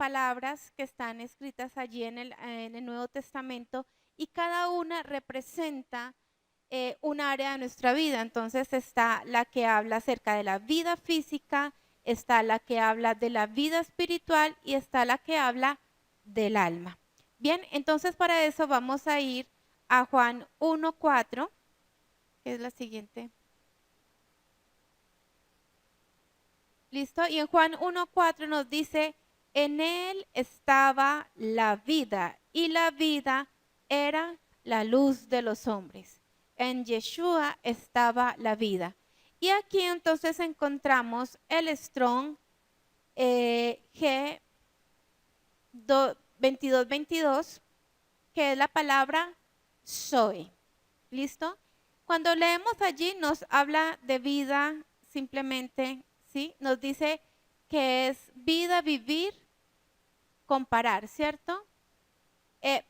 palabras que están escritas allí en el Nuevo Testamento y cada una representa un área de nuestra vida. Entonces está la que habla acerca de la vida física, está la que habla de la vida espiritual y está la que habla del alma. Bien, entonces para eso vamos a ir a Juan 1:4, que es la siguiente. ¿Listo? Y en Juan 1:4 nos dice, en él estaba la vida y la vida era la luz de los hombres. En Yeshua estaba la vida. Y aquí entonces encontramos el Strong G 2222, que es la palabra soy. ¿Listo? Cuando leemos allí nos habla de vida simplemente, ¿sí? Nos dice que es vida, vivir, comparar, ¿cierto?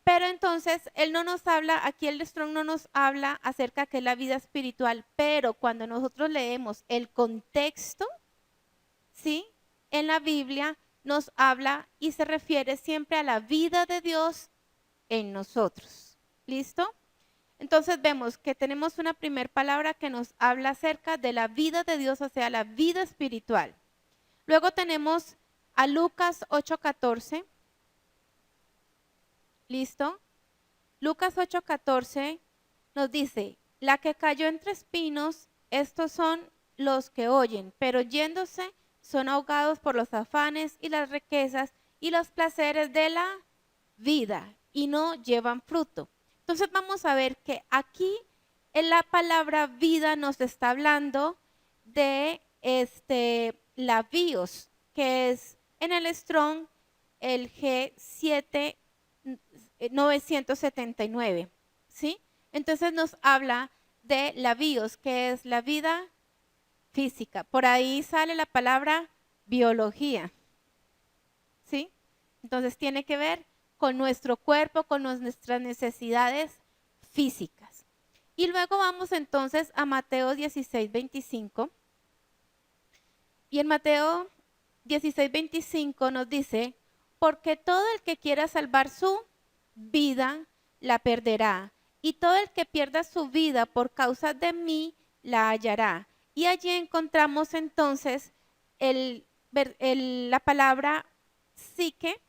Pero entonces él no nos habla, aquí el Strong no nos habla acerca de qué es la vida espiritual, pero cuando nosotros leemos el contexto, ¿sí? En la Biblia nos habla y se refiere siempre a la vida de Dios en nosotros. ¿Listo? Entonces vemos que tenemos una primera palabra que nos habla acerca de la vida de Dios, o sea, la vida espiritual. Luego tenemos a Lucas 8:14. ¿Listo? Lucas 8:14 nos dice, la que cayó entre espinos, estos son los que oyen, pero yéndose son ahogados por los afanes y las riquezas y los placeres de la vida y no llevan fruto. Entonces vamos a ver que aquí en la palabra vida nos está hablando de la bios, que es en el Strong el G7979, ¿sí? Entonces nos habla de la bios, que es la vida física. Por ahí sale la palabra biología, ¿sí? Entonces tiene que ver con nuestro cuerpo, con nuestras necesidades físicas. Y luego vamos entonces a Mateo 16:25. Y en Mateo 16:25 nos dice, porque todo el que quiera salvar su vida, la perderá. Y todo el que pierda su vida por causa de mí, la hallará. Y allí encontramos entonces la palabra psique,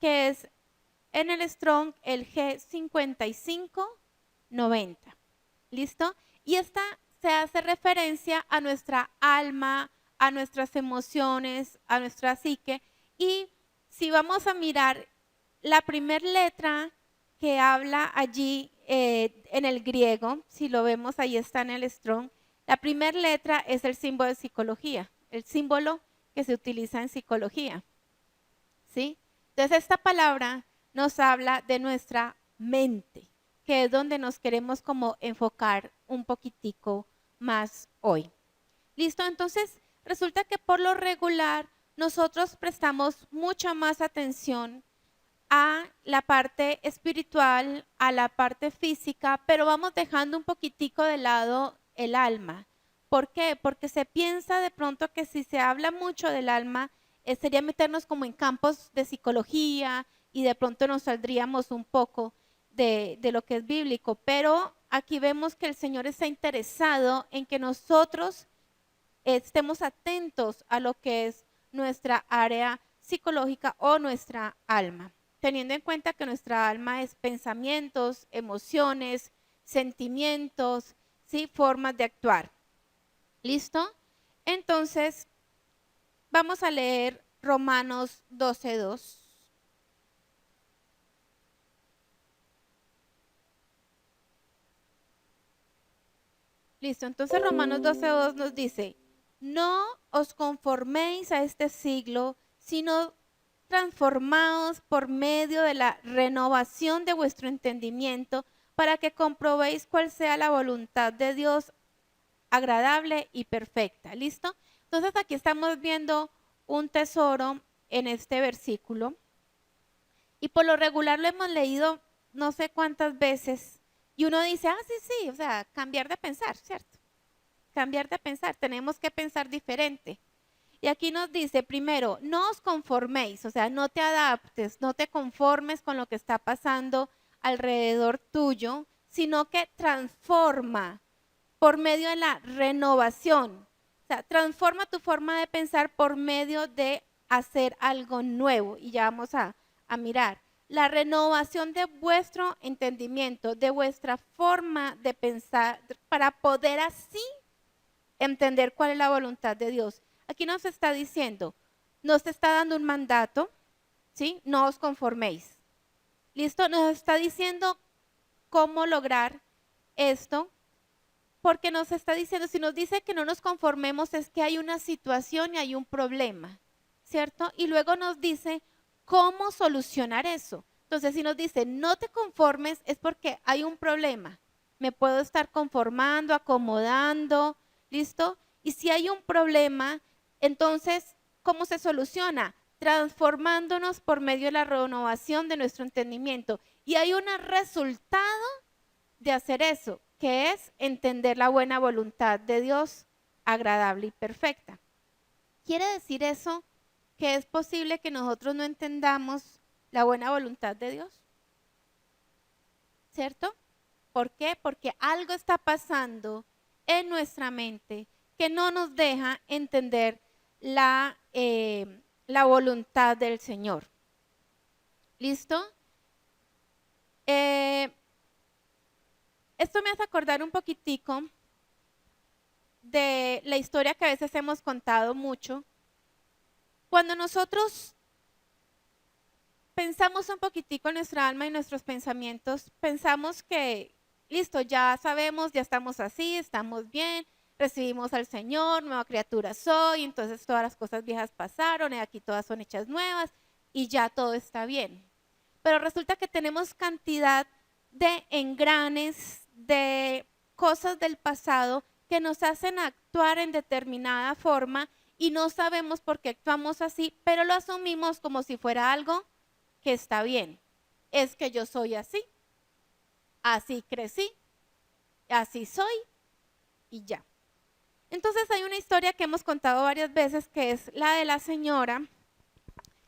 que es en el Strong el G5590. ¿Listo? Y esta se hace referencia a nuestra alma, a nuestras emociones, a nuestra psique. Y si vamos a mirar la primera letra que habla allí en el griego, si lo vemos, ahí está en el Strong, la primera letra es el símbolo de psicología, el símbolo que se utiliza en psicología. ¿Sí? Entonces esta palabra nos habla de nuestra mente, que es donde nos queremos como enfocar un poquitico más hoy. ¿Listo? Entonces resulta que por lo regular nosotros prestamos mucha más atención a la parte espiritual, a la parte física, pero vamos dejando un poquitico de lado el alma. ¿Por qué? Porque se piensa de pronto que si se habla mucho del alma, sería meternos como en campos de psicología y de pronto nos saldríamos un poco de lo que es bíblico. Pero aquí vemos que el Señor está interesado en que nosotros estemos atentos a lo que es nuestra área psicológica o nuestra alma, teniendo en cuenta que nuestra alma es pensamientos, emociones, sentimientos, ¿sí? Formas de actuar. ¿Listo? Entonces, vamos a leer Romanos 12:2. Listo, entonces Romanos 12:2 nos dice, no os conforméis a este siglo, sino transformaos por medio de la renovación de vuestro entendimiento para que comprobéis cuál sea la voluntad de Dios agradable y perfecta. ¿Listo? Entonces aquí estamos viendo un tesoro en este versículo y por lo regular lo hemos leído no sé cuántas veces y uno dice, sí, sí, o sea, cambiar de pensar, ¿cierto? Cambiar de pensar, tenemos que pensar diferente. Y aquí nos dice, primero, no os conforméis, o sea, no te adaptes, no te conformes con lo que está pasando alrededor tuyo, sino que transforma por medio de la renovación. O sea, transforma tu forma de pensar por medio de hacer algo nuevo. Y ya vamos a mirar. La renovación de vuestro entendimiento, de vuestra forma de pensar, para poder así entender cuál es la voluntad de Dios. Aquí nos está diciendo, nos está dando un mandato, ¿sí? No os conforméis. ¿Listo? Nos está diciendo cómo lograr esto, porque nos está diciendo, si nos dice que no nos conformemos es que hay una situación y hay un problema, ¿cierto? Y luego nos dice cómo solucionar eso. Entonces, si nos dice no te conformes es porque hay un problema. Me puedo estar conformando, acomodando, ¿listo? Y si hay un problema, entonces, ¿cómo se soluciona? Transformándonos por medio de la renovación de nuestro entendimiento. Y hay un resultado de hacer eso, que es entender la buena voluntad de Dios, agradable y perfecta. ¿Quiere decir eso que es posible que nosotros no entendamos la buena voluntad de Dios? ¿Cierto? ¿Por qué? Porque algo está pasando en nuestra mente que no nos deja entender la voluntad del Señor. ¿Listo? Esto me hace acordar un poquitico de la historia que a veces hemos contado mucho. Cuando nosotros pensamos un poquitico en nuestra alma y nuestros pensamientos, pensamos que, listo, ya sabemos, ya estamos así, estamos bien, recibimos al Señor, nueva criatura soy, entonces todas las cosas viejas pasaron y aquí todas son hechas nuevas y ya todo está bien. Pero resulta que tenemos cantidad de engranes, de cosas del pasado que nos hacen actuar en determinada forma y no sabemos por qué actuamos así, pero lo asumimos como si fuera algo que está bien. Es que yo soy así crecí, así soy y ya. Entonces hay una historia que hemos contado varias veces que es la de la señora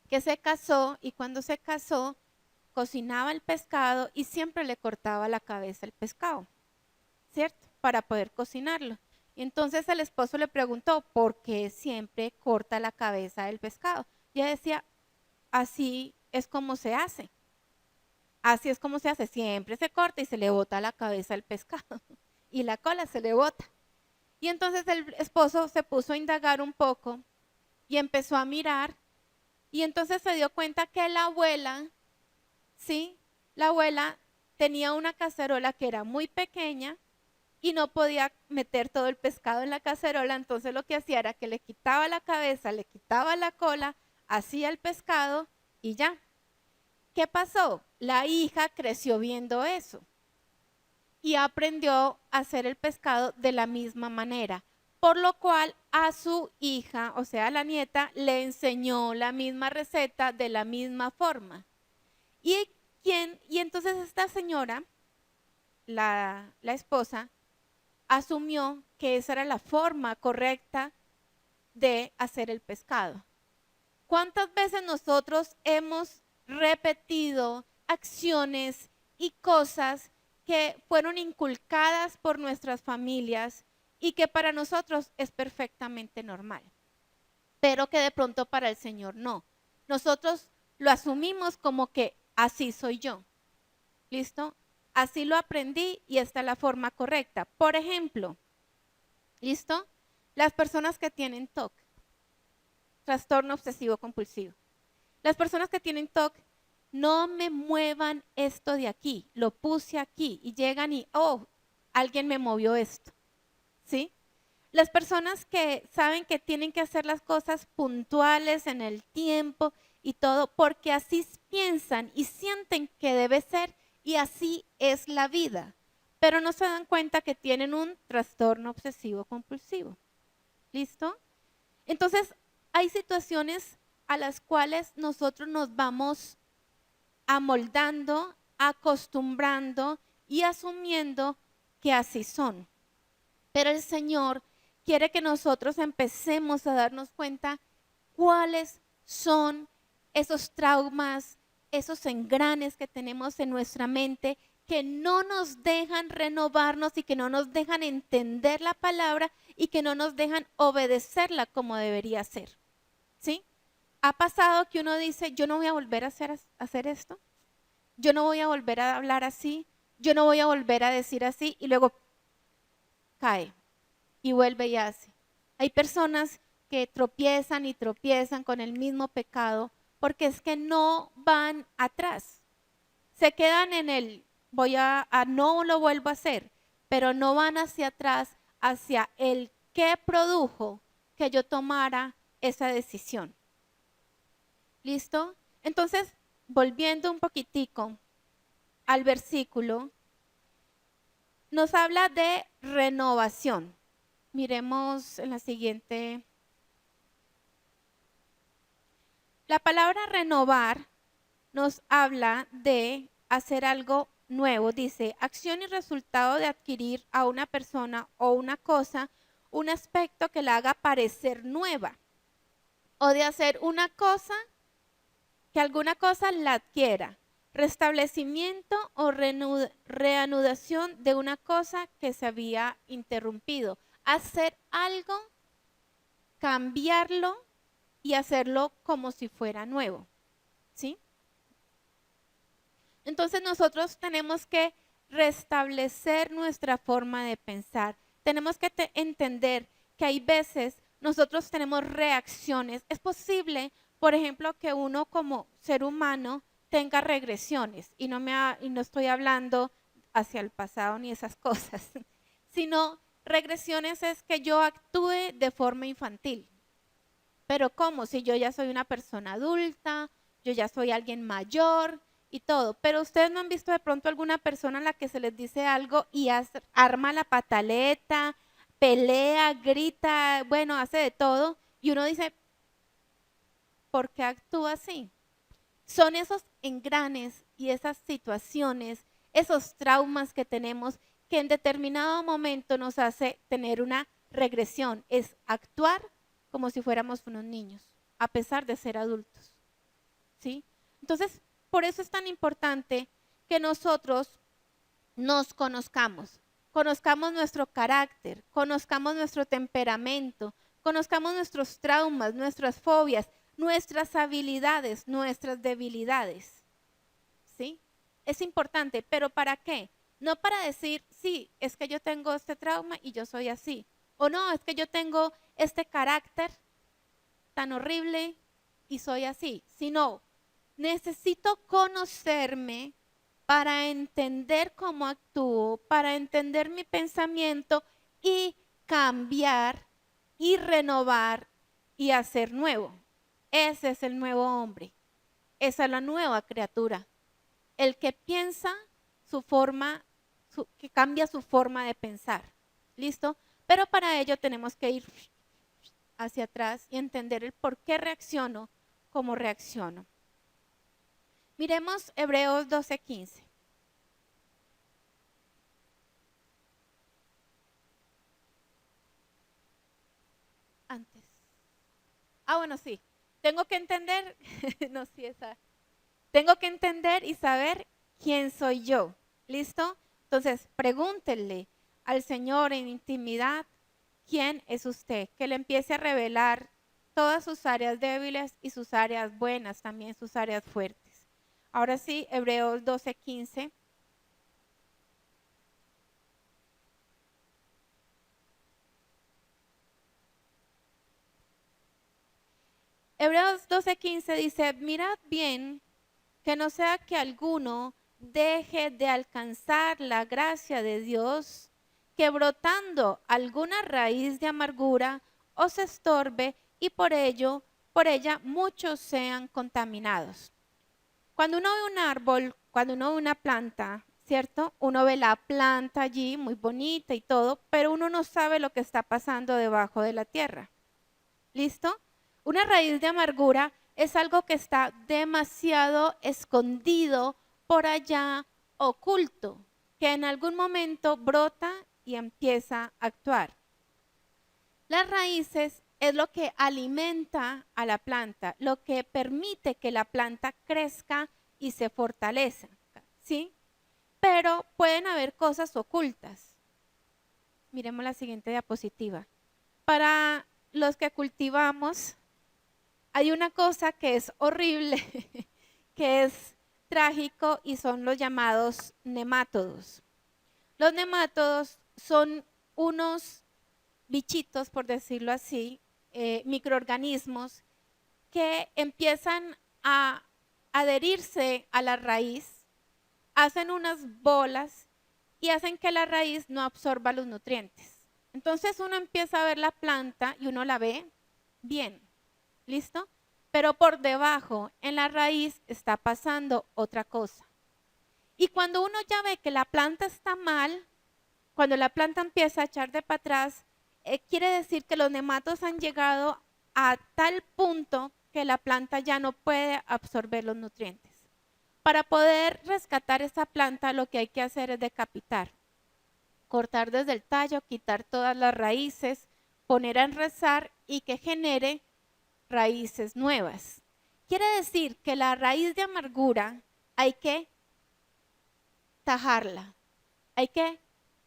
que se casó y cuando se casó cocinaba el pescado y siempre le cortaba la cabeza al pescado, ¿cierto? Para poder cocinarlo. Y entonces el esposo le preguntó, ¿por qué siempre corta la cabeza del pescado? Y ella decía, así es como se hace. Así es como se hace, siempre se corta y se le bota la cabeza al pescado y la cola se le bota. Y entonces el esposo se puso a indagar un poco y empezó a mirar y entonces se dio cuenta que la abuela, sí, la abuela tenía una cacerola que era muy pequeña y no podía meter todo el pescado en la cacerola, entonces lo que hacía era que le quitaba la cabeza, le quitaba la cola, hacía el pescado y ya. ¿Qué pasó? La hija creció viendo eso y aprendió a hacer el pescado de la misma manera, por lo cual a su hija, o sea, a la nieta, le enseñó la misma receta de la misma forma. Y entonces esta señora, la esposa, asumió que esa era la forma correcta de hacer el pescado. ¿Cuántas veces nosotros hemos repetido acciones y cosas que fueron inculcadas por nuestras familias y que para nosotros es perfectamente normal, pero que de pronto para el Señor no? Nosotros lo asumimos como que así soy yo. ¿Listo? Así lo aprendí y esta es la forma correcta. Por ejemplo, ¿listo? Las personas que tienen TOC, trastorno obsesivo compulsivo. Las personas que tienen TOC, no me muevan esto de aquí, lo puse aquí y llegan y, oh, alguien me movió esto, ¿sí? Las personas que saben que tienen que hacer las cosas puntuales en el tiempo y todo, porque así piensan y sienten que debe ser y así es la vida, pero no se dan cuenta que tienen un trastorno obsesivo compulsivo. ¿Listo? Entonces, hay situaciones a las cuales nosotros nos vamos amoldando, acostumbrando y asumiendo que así son. Pero el Señor quiere que nosotros empecemos a darnos cuenta cuáles son esos traumas, esos engranes que tenemos en nuestra mente que no nos dejan renovarnos y que no nos dejan entender la palabra y que no nos dejan obedecerla como debería ser. ¿Sí? ¿Ha pasado que uno dice, yo no voy a volver a hacer esto? Yo no voy a volver a hablar así, yo no voy a volver a decir así y luego cae y vuelve y hace. Hay personas que tropiezan y tropiezan con el mismo pecado porque es que no van atrás. Se quedan en el no lo vuelvo a hacer, pero no van hacia atrás, hacia el que produjo que yo tomara esa decisión. ¿Listo? Entonces, volviendo un poquitico al versículo, nos habla de renovación. Miremos en la siguiente. La palabra renovar nos habla de hacer algo nuevo. Dice, acción y resultado de adquirir a una persona o una cosa, un aspecto que la haga parecer nueva. O de hacer una cosa, que alguna cosa la adquiera. Restablecimiento o reanudación de una cosa que se había interrumpido. Hacer algo, cambiarlo y hacerlo como si fuera nuevo. ¿Sí? Entonces nosotros tenemos que restablecer nuestra forma de pensar. Tenemos que entender que hay veces nosotros tenemos reacciones. Es posible, por ejemplo, que uno como ser humano tenga regresiones y no estoy hablando hacia el pasado ni esas cosas, sino regresiones es que yo actúe de forma infantil. Pero ¿cómo? Si yo ya soy una persona adulta, yo ya soy alguien mayor y todo. Pero ustedes no han visto de pronto alguna persona a la que se les dice algo y arma la pataleta, pelea, grita, bueno, hace de todo. Y uno dice, ¿por qué actúa así? Son esos engranes y esas situaciones, esos traumas que tenemos que en determinado momento nos hace tener una regresión. Es actuar como si fuéramos unos niños, a pesar de ser adultos. ¿Sí? Entonces, por eso es tan importante que nosotros nos conozcamos, conozcamos nuestro carácter, conozcamos nuestro temperamento, conozcamos nuestros traumas, nuestras fobias, nuestras habilidades, nuestras debilidades. ¿Sí? Es importante, pero ¿para qué? No para decir, sí, es que yo tengo este trauma y yo soy así. O no, es que yo tengo este carácter tan horrible y soy así. Sino, necesito conocerme para entender cómo actúo, para entender mi pensamiento y cambiar y renovar y hacer nuevo. Ese es el nuevo hombre. Esa es la nueva criatura. El que piensa su forma, que cambia su forma de pensar. ¿Listo? Pero para ello tenemos que ir hacia atrás y entender el por qué reacciono como reacciono. Miremos Hebreos 12:15. Antes. Bueno, sí. Tengo que entender, no, sí, esa. Tengo que entender y saber quién soy yo. ¿Listo? Entonces, pregúntenle al Señor en intimidad quién es usted, que le empiece a revelar todas sus áreas débiles y sus áreas buenas, también sus áreas fuertes. Ahora sí, Hebreos 12:15. Hebreos 12:15 dice, mirad bien que no sea que alguno deje de alcanzar la gracia de Dios, que brotando alguna raíz de amargura os estorbe y por ella muchos sean contaminados. Cuando uno ve un árbol, cuando uno ve una planta, ¿cierto? Uno ve la planta allí muy bonita y todo, pero uno no sabe lo que está pasando debajo de la tierra. ¿Listo? Una raíz de amargura es algo que está demasiado escondido por allá, oculto, que en algún momento brota y empieza a actuar. Las raíces es lo que alimenta a la planta, lo que permite que la planta crezca y se fortalezca, ¿sí? Pero pueden haber cosas ocultas. Miremos la siguiente diapositiva. Para los que cultivamos, hay una cosa que es horrible, que es trágico y son los llamados nemátodos. Los nemátodos son unos bichitos, por decirlo así, microorganismos que empiezan a adherirse a la raíz, hacen unas bolas y hacen que la raíz no absorba los nutrientes. Entonces uno empieza a ver la planta y uno la ve bien, ¿listo? Pero por debajo, en la raíz, está pasando otra cosa. Y cuando uno ya ve que la planta está mal, cuando la planta empieza a echar de para atrás, quiere decir que los nematos han llegado a tal punto que la planta ya no puede absorber los nutrientes. Para poder rescatar esa planta, lo que hay que hacer es decapitar, cortar desde el tallo, quitar todas las raíces, poner a enraizar y que genere raíces nuevas. Quiere decir que la raíz de amargura hay que tajarla, hay que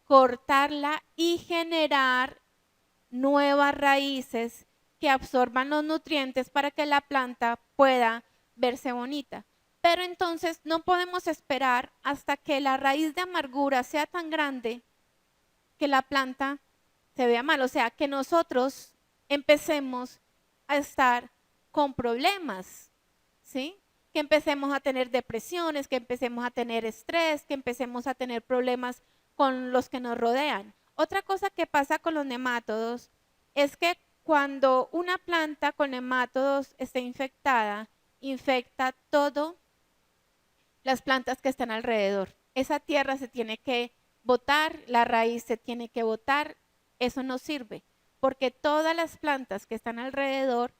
cortarla y generar nuevas raíces que absorban los nutrientes para que la planta pueda verse bonita. Pero entonces no podemos esperar hasta que la raíz de amargura sea tan grande que la planta se vea mal. O sea, que nosotros empecemos a estar con problemas, ¿sí? Que empecemos a tener depresiones, que empecemos a tener estrés, que empecemos a tener problemas con los que nos rodean. Otra cosa que pasa con los nemátodos es que cuando una planta con nemátodos está infectada, infecta todo las plantas que están alrededor. Esa tierra se tiene que botar, la raíz se tiene que botar, eso no sirve, porque todas las plantas que están alrededor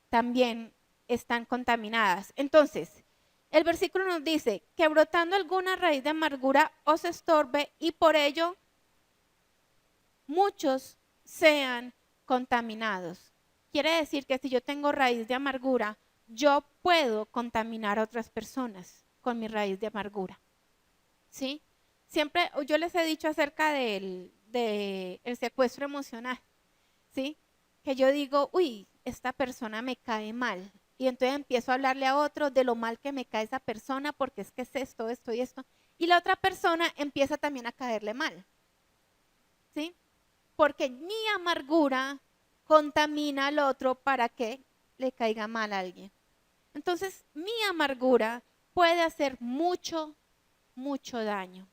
también están contaminadas. Entonces, el versículo nos dice que brotando alguna raíz de amargura os estorbe y por ello muchos sean contaminados. Quiere decir que si yo tengo raíz de amargura, yo puedo contaminar a otras personas con mi raíz de amargura. ¿Sí? Siempre yo les he dicho acerca del secuestro emocional, ¿sí? Que yo digo, uy, esta persona me cae mal. Y entonces empiezo a hablarle a otro de lo mal que me cae esa persona porque es que es esto, esto y esto. Y la otra persona empieza también a caerle mal, ¿sí? Porque mi amargura contamina al otro para que le caiga mal a alguien. Entonces, mi amargura puede hacer mucho, mucho daño.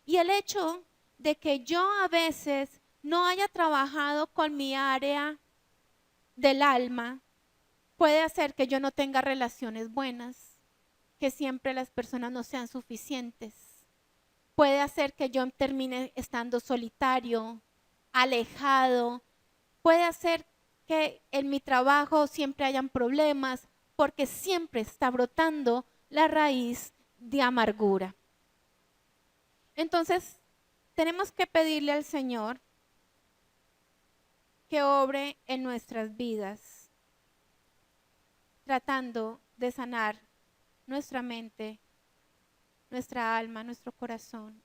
Y el hecho de que yo a veces no haya trabajado con mi área del alma puede hacer que yo no tenga relaciones buenas, que siempre las personas no sean suficientes. Puede hacer que yo termine estando solitario, alejado. Puede hacer que en mi trabajo siempre hayan problemas porque siempre está brotando la raíz de amargura. Entonces, tenemos que pedirle al Señor que obre en nuestras vidas, tratando de sanar nuestra mente, nuestra alma, nuestro corazón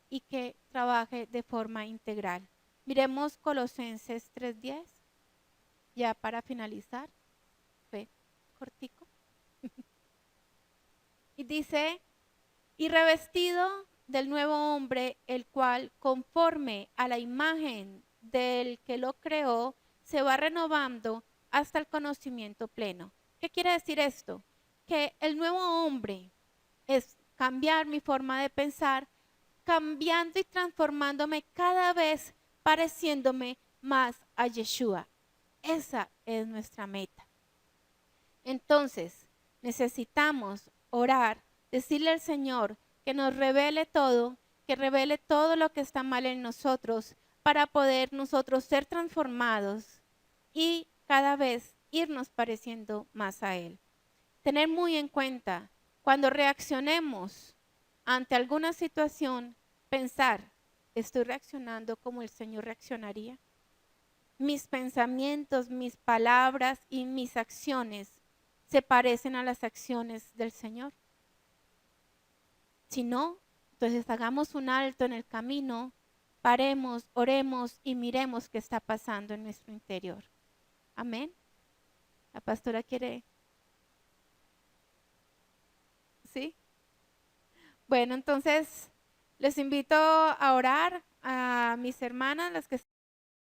y que trabaje de forma integral. Miremos Colosenses 3:10, ya para finalizar, fue cortico. Y dice, y revestido del nuevo hombre, el cual conforme a la imagen del que lo creó, se va renovando hasta el conocimiento pleno. ¿Qué quiere decir esto? Que el nuevo hombre es cambiar mi forma de pensar, cambiando y transformándome cada vez pareciéndome más a Yeshua. Esa es nuestra meta. Entonces, necesitamos orar, decirle al Señor que nos revele todo, que revele todo lo que está mal en nosotros para poder nosotros ser transformados y cada vez irnos pareciendo más a Él. Tener muy en cuenta, cuando reaccionemos ante alguna situación, pensar, ¿estoy reaccionando como el Señor reaccionaría? mis pensamientos, mis palabras y mis acciones se parecen a las acciones del Señor. Si no, entonces hagamos un alto en el camino, paremos, oremos y miremos qué está pasando en nuestro interior. Amén. La pastora quiere, ¿sí? Bueno, entonces les invito a orar a mis hermanas, las que